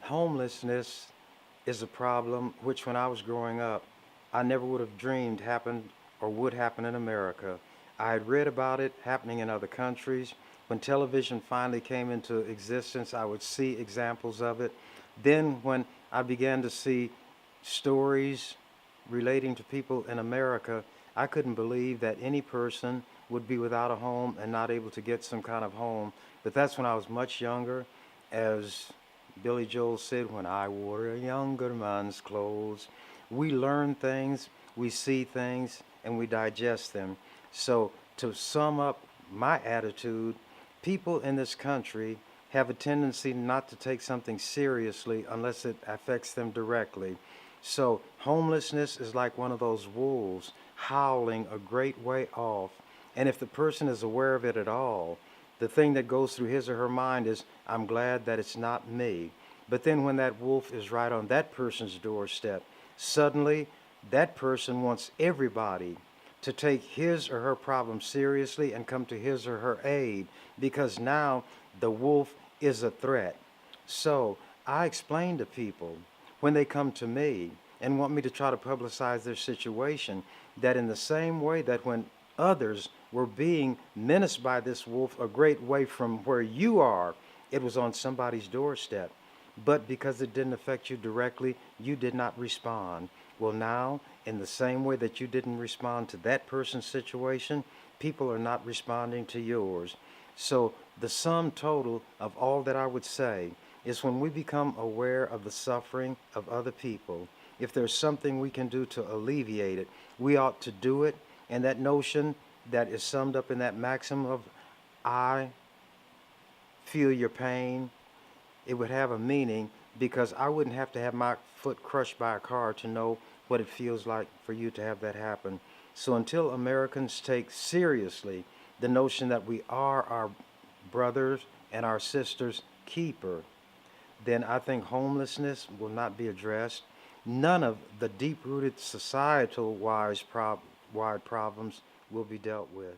Homelessness is a problem which, when I was growing up, I never would have dreamed happened or would happen in America. I had read about it happening in other countries. When television finally came into existence, I would see examples of it. Then, when I began to see stories relating to people in America, I couldn't believe that any person would be without a home and not able to get some kind of home. But that's when I was much younger. As Billy Joel said, when I wore a younger man's clothes, we learn things, we see things, and we digest them. So, to sum up my attitude, people in this country have a tendency not to take something seriously unless it affects them directly. So, homelessness is like one of those wolves howling a great way off. And if the person is aware of it at all, the thing that goes through his or her mind is, I'm glad that it's not me. But then when that wolf is right on that person's doorstep, suddenly that person wants everybody to take his or her problem seriously and come to his or her aid, because now the wolf is a threat. So I explain to people when they come to me and want me to try to publicize their situation that in the same way that when others were being menaced by this wolf a great way from where you are, it was on somebody's doorstep. But because it didn't affect you directly, you did not respond. Well, now, in the same way that you didn't respond to that person's situation, people are not responding to yours. So, the sum total of all that I would say is when we become aware of the suffering of other people, if there's something we can do to alleviate it, we ought to do it. And that notion that is summed up in that maxim of, I feel your pain, it would have a meaning, because I wouldn't have to have my foot crushed by a car to know what it feels like for you to have that happen. So until Americans take seriously the notion that we are our brothers and our sisters' keeper, then I think homelessness will not be addressed. None of the deep-rooted societal wide problems will be dealt with.